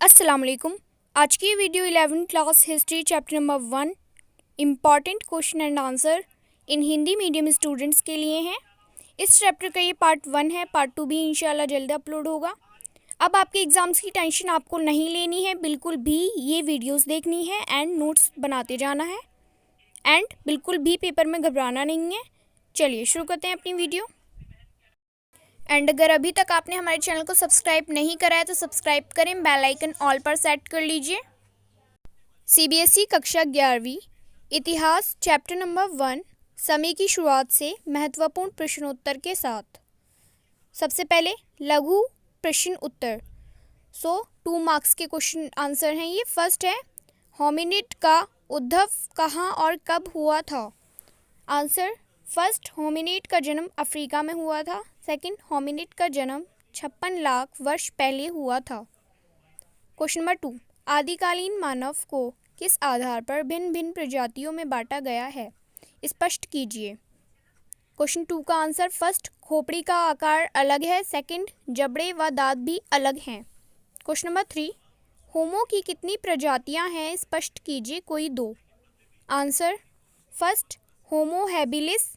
अस्सलाम वालेकुम। आज की video 11th class history chapter number 1 important question and answer in Hindi medium students के लिए हैं। इस चैप्टर का ये पार्ट 1 है, पार्ट 2 भी इंशाल्लाह जल्द अपलोड होगा। अब आपके एग्ज़ाम्स की टेंशन आपको नहीं लेनी है, बिल्कुल भी ये वीडियोस देखनी है एंड नोट्स बनाते जाना है एंड बिल्कुल भी पेपर में घबराना नहीं है। चलिए शुरू करते हैं अपनी वीडियो। एंड अगर अभी तक आपने हमारे चैनल को सब्सक्राइब नहीं करा है तो सब्सक्राइब करें, बेल आइकन ऑल पर सेट कर लीजिए। सीबीएसई कक्षा 11वीं इतिहास चैप्टर नंबर 1 समय की शुरुआत से महत्वपूर्ण प्रश्नोत्तर के साथ। सबसे पहले लघु प्रश्न उत्तर। 2 मार्क्स के क्वेश्चन आंसर हैं ये। फर्स्ट है, होमिनिड का उद्भव कहाँ और कब हुआ था? आंसर, फर्स्ट होमिनिड का जन्म अफ्रीका में हुआ था। सेकंड, होमिनिड का जन्म 56 लाख वर्ष पहले हुआ था। क्वेश्चन नंबर 2, आदिकालीन मानव को किस आधार पर भिन्न भिन्न प्रजातियों में बांटा गया है? स्पष्ट कीजिए। क्वेश्चन 2 का आंसर, फर्स्ट खोपड़ी का आकार अलग है। सेकंड, जबड़े व दांत भी अलग हैं। क्वेश्चन नंबर 3, होमो की कितनी प्रजातियां हैं? स्पष्ट कीजिए कोई 2। आंसर, फर्स्ट होमो हैबिलिस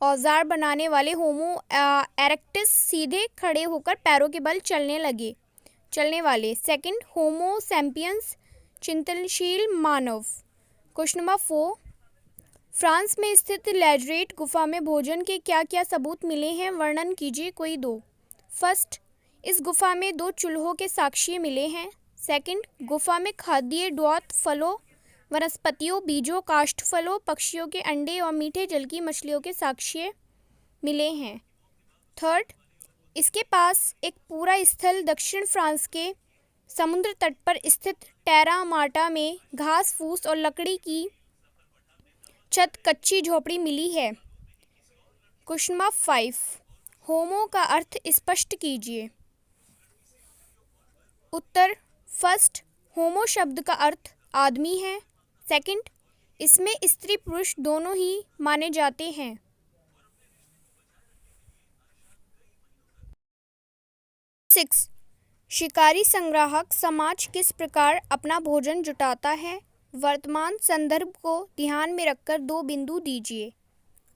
औजार बनाने वाले, होमो एरेक्टस सीधे खड़े होकर पैरों के बल चलने वाले। सेकंड, होमो सैपियंस चिंतनशील मानव। क्वेश्चन नंबर 4, फ्रांस में स्थित लैजरेट गुफा में भोजन के क्या क्या सबूत मिले हैं? वर्णन कीजिए कोई 2। फर्स्ट, इस गुफा में 2 चूल्हों के साक्ष्य मिले हैं। सेकंड, गुफा में खाद्य द्वौत फलों, वनस्पतियों, बीजों, काष्ठफलों, पक्षियों के अंडे और मीठे जल की मछलियों के साक्ष्य मिले हैं। थर्ड, इसके पास एक पूरा स्थल दक्षिण फ्रांस के समुद्र तट पर स्थित टेरा मार्टा में घास फूस और लकड़ी की छत कच्ची झोपड़ी मिली है। क्वेश्चन नंबर 5, होमो का अर्थ स्पष्ट कीजिए। उत्तर, फर्स्ट होमो शब्द का अर्थ आदमी है। सेकंड, इसमें स्त्री पुरुष दोनों ही माने जाते हैं। 6, शिकारी संग्राहक समाज किस प्रकार अपना भोजन जुटाता है? वर्तमान संदर्भ को ध्यान में रखकर 2 बिंदु दीजिए।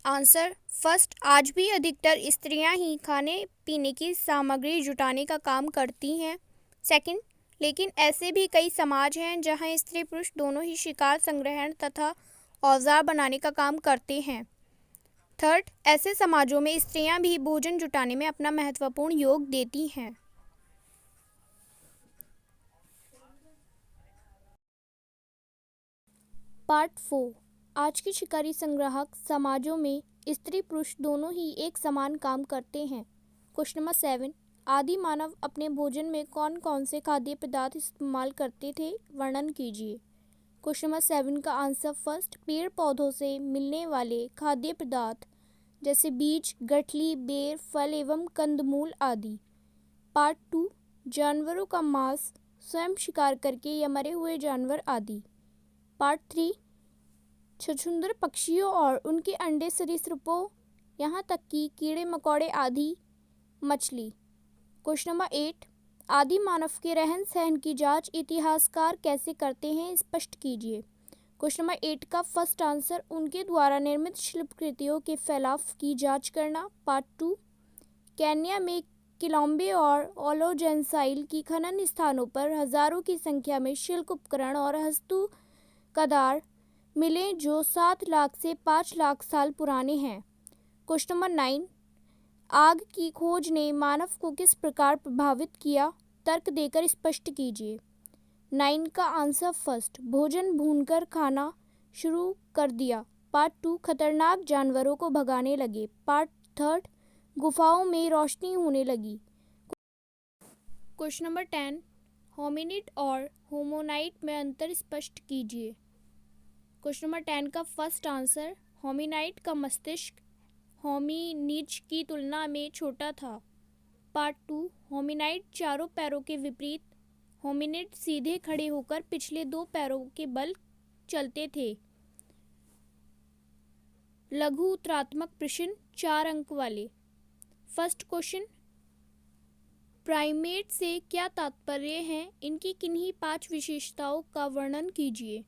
आंसर, फर्स्ट, आज भी अधिकतर स्त्रियां ही खाने पीने की सामग्री जुटाने का काम करती हैं। सेकंड, लेकिन ऐसे भी कई समाज हैं जहां स्त्री पुरुष दोनों ही शिकार संग्रहण तथा औजार बनाने का काम करते हैं। थर्ड, ऐसे समाजों में स्त्रियां भी भोजन जुटाने में अपना महत्वपूर्ण योग देती हैं। पार्ट 4, आज के शिकारी संग्राहक समाजों में स्त्री पुरुष दोनों ही एक समान काम करते हैं। क्वेश्चन नंबर 7, आदि मानव अपने भोजन में कौन कौन से खाद्य पदार्थ इस्तेमाल करते थे? वर्णन कीजिए। क्वेश्चन नंबर 7 का आंसर, फर्स्ट, पेड़ पौधों से मिलने वाले खाद्य पदार्थ जैसे बीज, गठली, बेर, फल एवं कंदमूल आदि। पार्ट 2, जानवरों का मांस स्वयं शिकार करके या मरे हुए जानवर आदि। पार्ट 3, छछूंदर पक्षियों और उनके अंडे, सरीसृपों, यहाँ तक कि कीड़े मकोड़े आदि, मछली। क्वेश्चन नंबर 8, आदि मानव के रहन सहन की जांच इतिहासकार कैसे करते हैं? स्पष्ट कीजिए। क्वेश्चन नंबर 8 का फर्स्ट आंसर, उनके द्वारा निर्मित शिल्पकृतियों के फैलाव की जांच करना। पार्ट 2, केन्या में किलोम्बे और ओलोजेंसाइल की खनन स्थानों पर हजारों की संख्या में शिल्प उपकरण और हस्तकदार मिले जो 7 लाख से 5 लाख साल पुराने हैं। क्वेश्चन नंबर 9, आग की खोज ने मानव को किस प्रकार प्रभावित किया? तर्क देकर स्पष्ट कीजिए। 9 का आंसर, फर्स्ट, भोजन भूनकर खाना शुरू कर दिया। पार्ट 2, खतरनाक जानवरों को भगाने लगे। पार्ट 3, गुफाओं में रोशनी होने लगी। क्वेश्चन नंबर 10, होमिनिड और होमोनाइड में अंतर स्पष्ट कीजिए। क्वेश्चन नंबर 10 का फर्स्ट आंसर, होमिनाइड का मस्तिष्क होमिनिज की तुलना में छोटा था। पार्ट 2, होमिनाइड चारों पैरों के विपरीत, होमिनिड सीधे खड़े होकर पिछले 2 पैरों के बल चलते थे। लघु उत्तरात्मक प्रश्न 4 अंक वाले। फर्स्ट क्वेश्चन, प्राइमेट से क्या तात्पर्य है, इनकी किन्हीं 5 विशेषताओं का वर्णन कीजिए।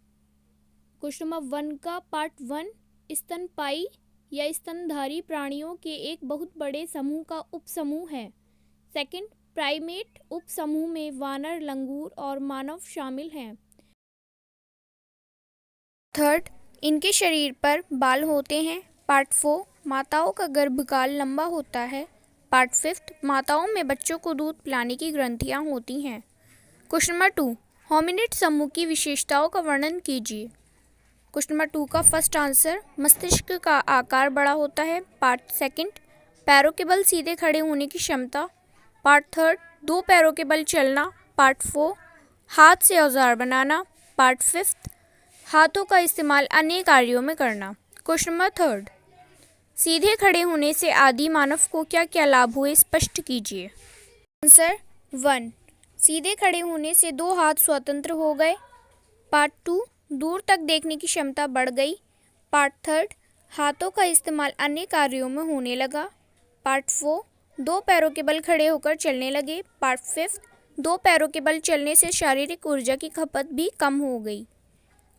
क्वेश्चन नंबर 1 का पार्ट 1 स्तनपायी या स्तनधारी प्राणियों के एक बहुत बड़े समूह का उपसमूह है। सेकंड, प्राइमेट उपसमूह में वानर, लंगूर और मानव शामिल हैं। थर्ड, इनके शरीर पर बाल होते हैं। पार्ट 4, माताओं का गर्भकाल लंबा होता है। पार्ट 5, माताओं में बच्चों को दूध पिलाने की ग्रंथियां होती हैं। क्वेश्चन नंबर 2, होमिनिड समूह की विशेषताओं का वर्णन कीजिए। क्वेश्चन नंबर 2 का फर्स्ट आंसर, मस्तिष्क का आकार बड़ा होता है। पार्ट 2, पैरों के बल सीधे खड़े होने की क्षमता। पार्ट 3, 2 पैरों के बल चलना। पार्ट 4, हाथ से औजार बनाना। पार्ट 5, हाथों का इस्तेमाल अन्य कार्यों में करना। क्वेश्चन नंबर 3, सीधे खड़े होने से आदि मानव को क्या क्या लाभ हुए, स्पष्ट कीजिए। आंसर 1, सीधे खड़े होने से 2 हाथ स्वतंत्र हो गए। पार्ट 2, दूर तक देखने की क्षमता बढ़ गई। पार्ट 3, हाथों का इस्तेमाल अन्य कार्यों में होने लगा। पार्ट 4, 2 पैरों के बल खड़े होकर चलने लगे। पार्ट 5, 2 पैरों के बल चलने से शारीरिक ऊर्जा की खपत भी कम हो गई।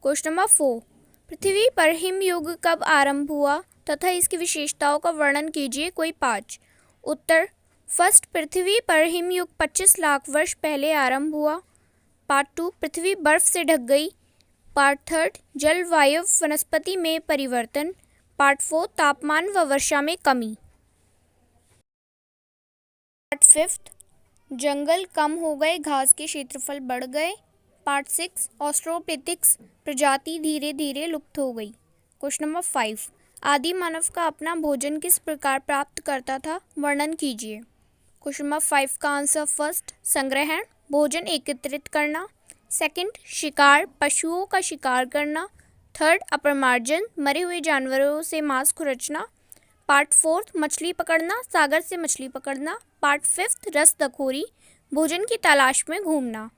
क्वेश्चन नंबर 4, पृथ्वी पर हिमयुग कब आरंभ हुआ तथा इसकी विशेषताओं का वर्णन कीजिए, कोई 5। उत्तर, फर्स्ट, पृथ्वी पर हिमयुग 25 लाख वर्ष पहले आरंभ हुआ। पार्ट 2, पृथ्वी बर्फ से ढक गई। पार्ट 3, जलवायु वनस्पति में परिवर्तन। पार्ट 4, तापमान व वर्षा में कमी। पार्ट 5, जंगल कम हो गए, घास के क्षेत्रफल बढ़ गए। पार्ट 6, ऑस्ट्रोपिथिक्स प्रजाति धीरे धीरे लुप्त हो गई। क्वेश्चन नंबर 5, आदि मानव का अपना भोजन किस प्रकार प्राप्त करता था, वर्णन कीजिए। क्वेश्चन नंबर 5 का आंसर, फर्स्ट, संग्रहण, भोजन एकत्रित करना। सेकंड, शिकार, पशुओं का शिकार करना। थर्ड, अपरमार्जन, मरे हुए जानवरों से मांस खुरचना। पार्ट 4, मछली पकड़ना, सागर से मछली पकड़ना। पार्ट 5, रसदखोरी, भोजन की तलाश में घूमना।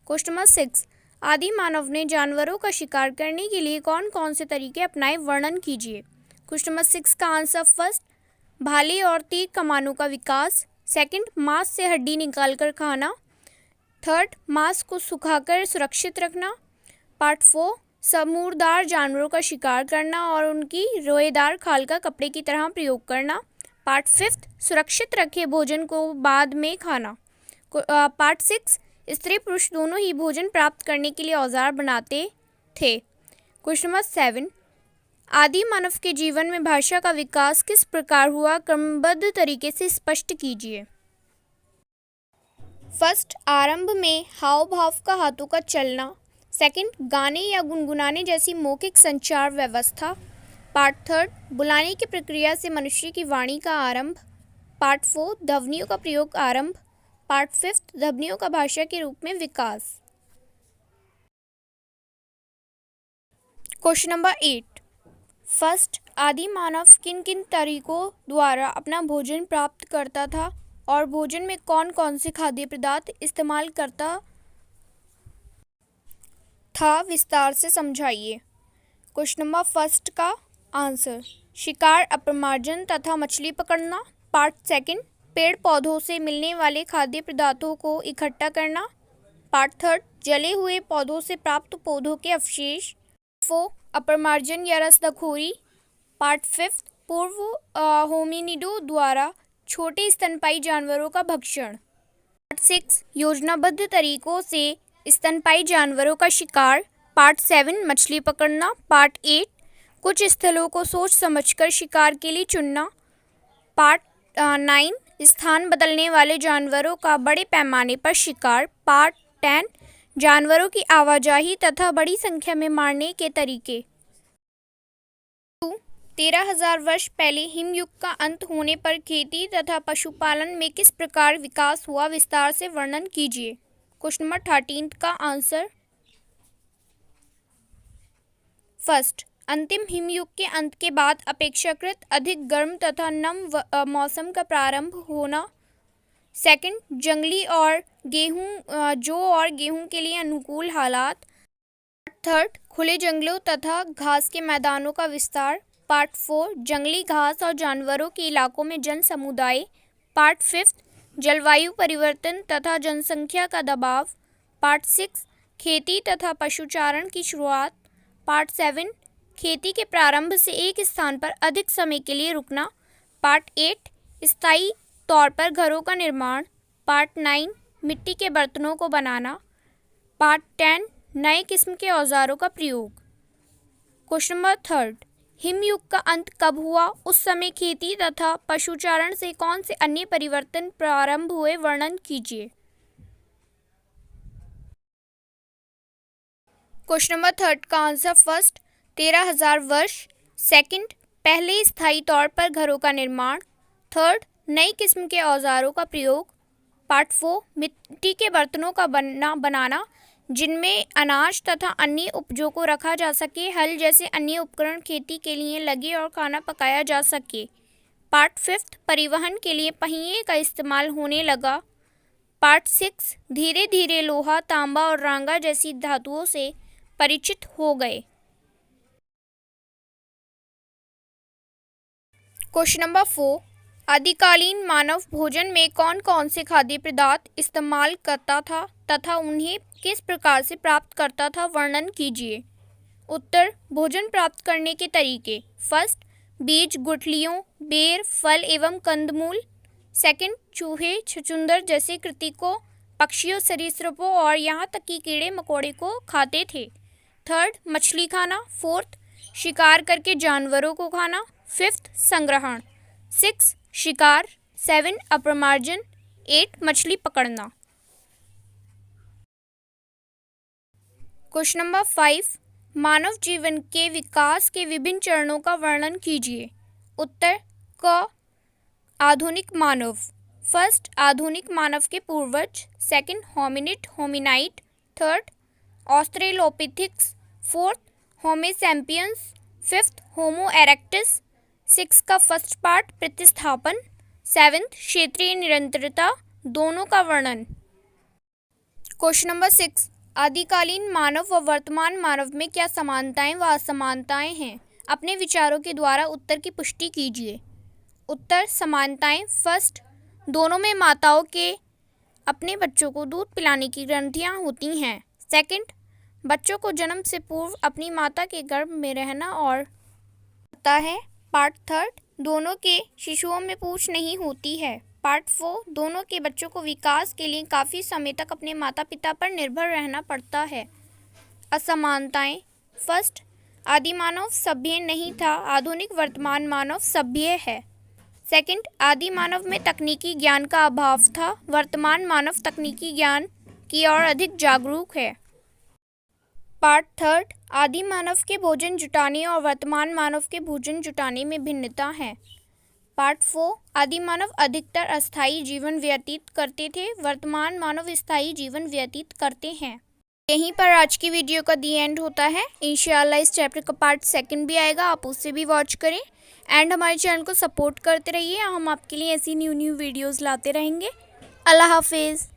क्वेश्चन नंबर 6, आदि मानव ने जानवरों का शिकार करने के लिए कौन कौन से तरीके अपनाए, वर्णन कीजिए। क्वेश्चन नंबर 6 का आंसर, फर्स्ट, भाले और तीर कमानों का विकास। सेकंड, मांस से हड्डी निकालकर खाना। थर्ड, मांस को सुखाकर सुरक्षित रखना। पार्ट 4, समूरदार जानवरों का शिकार करना और उनकी रोएदार खाल का कपड़े की तरह प्रयोग करना। पार्ट 5, सुरक्षित रखे भोजन को बाद में खाना। पार्ट 6, स्त्री पुरुष दोनों ही भोजन प्राप्त करने के लिए औजार बनाते थे। क्वेश्चन नंबर 7, आदि मानव के जीवन में भाषा का विकास किस प्रकार हुआ, क्रमबद्ध तरीके से स्पष्ट कीजिए। फर्स्ट, आरंभ में हाव भाव का हाथों का चलना। सेकंड, गाने या गुनगुनाने जैसी मौखिक संचार व्यवस्था। पार्ट 3, बुलाने की प्रक्रिया से मनुष्य की वाणी का आरंभ। पार्ट 4, ध्वनियों का प्रयोग आरंभ। पार्ट 5, ध्वनियों का भाषा के रूप में विकास। क्वेश्चन नंबर 8, फर्स्ट, आदि मानव किन किन तरीकों द्वारा अपना भोजन प्राप्त करता था और भोजन में कौन कौन से खाद्य पदार्थ इस्तेमाल करता था, विस्तार से समझाइए। क्वेश्चन नंबर 1 का आंसर, शिकार, अपरमार्जन तथा मछली पकड़ना। पार्ट 2, पेड़ पौधों से मिलने वाले खाद्य पदार्थों को इकट्ठा करना। पार्ट 3, जले हुए पौधों से प्राप्त पौधों के अवशेष। 4, अपरमार्जन या रसदखोरी। पार्ट 5, पूर्व होमिनिडों द्वारा छोटे स्तनपायी जानवरों का भक्षण। पार्ट 6, योजनाबद्ध तरीकों से स्तनपायी जानवरों का शिकार। पार्ट 7, मछली पकड़ना। पार्ट 8, कुछ स्थलों को सोच समझकर शिकार के लिए चुनना। पार्ट 9, स्थान बदलने वाले जानवरों का बड़े पैमाने पर शिकार। पार्ट 10, जानवरों की आवाजाही तथा बड़ी संख्या में मारने के तरीके। 13,000 वर्ष पहले हिमयुग का अंत होने पर खेती तथा पशुपालन में किस प्रकार विकास हुआ, विस्तार से वर्णन कीजिए। क्वेश्चन नंबर 13 का आंसर, फर्स्ट, अंतिम हिमयुग के अंत के बाद अपेक्षाकृत अधिक गर्म तथा नम मौसम का प्रारंभ होना। सेकंड, जंगली और गेहूं के लिए अनुकूल हालात। थर्ड, खुले जंगलों तथा घास के मैदानों का विस्तार। पार्ट 4, जंगली घास और जानवरों के इलाकों में जन समुदाय। पार्ट 5, जलवायु परिवर्तन तथा जनसंख्या का दबाव। पार्ट 6 खेती तथा पशुचारण की शुरुआत। पार्ट 7 खेती के प्रारंभ से एक स्थान पर अधिक समय के लिए रुकना। पार्ट 8 स्थायी तौर पर घरों का निर्माण। पार्ट 9 मिट्टी के बर्तनों को बनाना। पार्ट 10 नए किस्म के औजारों का प्रयोग। क्वेश्चन नंबर 3, हिमयुग का अंत कब हुआ? उस समय खेती तथा पशुचारण से कौन से अन्य परिवर्तन प्रारंभ हुए, वर्णन कीजिए। क्वेश्चन नंबर 3 का आंसर फर्स्ट 13,000 वर्ष। सेकंड पहले स्थायी तौर पर घरों का निर्माण। थर्ड नई किस्म के औजारों का प्रयोग। पार्ट 4 मिट्टी के बर्तनों का बनाना जिनमें अनाज तथा अन्य उपजों को रखा जा सके। हल जैसे अन्य उपकरण खेती के लिए लगे और खाना पकाया जा सके। पार्ट 5 परिवहन के लिए पहिए का इस्तेमाल होने लगा। पार्ट 6 धीरे धीरे लोहा, तांबा और रांगा जैसी धातुओं से परिचित हो गए। क्वेश्चन नंबर 4 आदिकालीन मानव भोजन में कौन कौन से खाद्य पदार्थ इस्तेमाल करता था तथा उन्हें किस प्रकार से प्राप्त करता था, वर्णन कीजिए। उत्तर भोजन प्राप्त करने के तरीके। फर्स्ट बीज, गुठलियों, बेर, फल एवं कंदमूल। सेकंड चूहे, छछूंदर जैसे कृंतकों, पक्षियों, सरीसृपों और यहाँ तक कि कीड़े मकोड़े को खाते थे। थर्ड मछली खाना। फोर्थ शिकार करके जानवरों को खाना। फिफ्थ संग्रहण। 6 शिकार। 7 अपरमार्जन। 8 मछली पकड़ना। क्वेश्चन नंबर 5 मानव जीवन के विकास के विभिन्न चरणों का वर्णन कीजिए। उत्तर क आधुनिक मानव। फर्स्ट आधुनिक मानव के पूर्वज। Second hominid, hominid. Third australopithecus. Fourth homo sapiens. Fifth homo erectus. 6 का फर्स्ट पार्ट प्रतिस्थापन। 7 क्षेत्रीय निरंतरता, दोनों का वर्णन। क्वेश्चन नंबर 6 आदिकालीन मानव व वर्तमान मानव में क्या समानताएं व असमानताएं हैं? अपने विचारों के द्वारा उत्तर की पुष्टि कीजिए। उत्तर समानताएं। फर्स्ट दोनों में माताओं के अपने बच्चों को दूध पिलाने की ग्रंथियां होती हैं। सेकंड बच्चों को जन्म से पूर्व अपनी माता के गर्भ में रहना और होता है। पार्ट 3 दोनों के शिशुओं में पूंछ नहीं होती है। पार्ट 4 दोनों के बच्चों को विकास के लिए काफ़ी समय तक अपने माता पिता पर निर्भर रहना पड़ता है। असमानताएं। फर्स्ट आदि मानव सभ्य नहीं था, आधुनिक वर्तमान मानव सभ्य है। सेकंड आदि मानव में तकनीकी ज्ञान का अभाव था, वर्तमान मानव तकनीकी ज्ञान की ओर अधिक जागरूक है। पार्ट 3 आदि मानव के भोजन जुटाने और वर्तमान मानव के भोजन जुटाने में भिन्नता है। पार्ट 4 आदि मानव अधिकतर अस्थायी जीवन व्यतीत करते थे, वर्तमान मानव स्थायी जीवन व्यतीत करते हैं। यहीं पर आज की वीडियो का दी एंड होता है। इंशाल्लाह इस चैप्टर का पार्ट 2 भी आएगा, आप उससे भी वॉच करें एंड हमारे चैनल को सपोर्ट करते रहिए। हम आपके लिए ऐसी न्यू वीडियोज़ लाते रहेंगे। अल्लाह हाफिज़।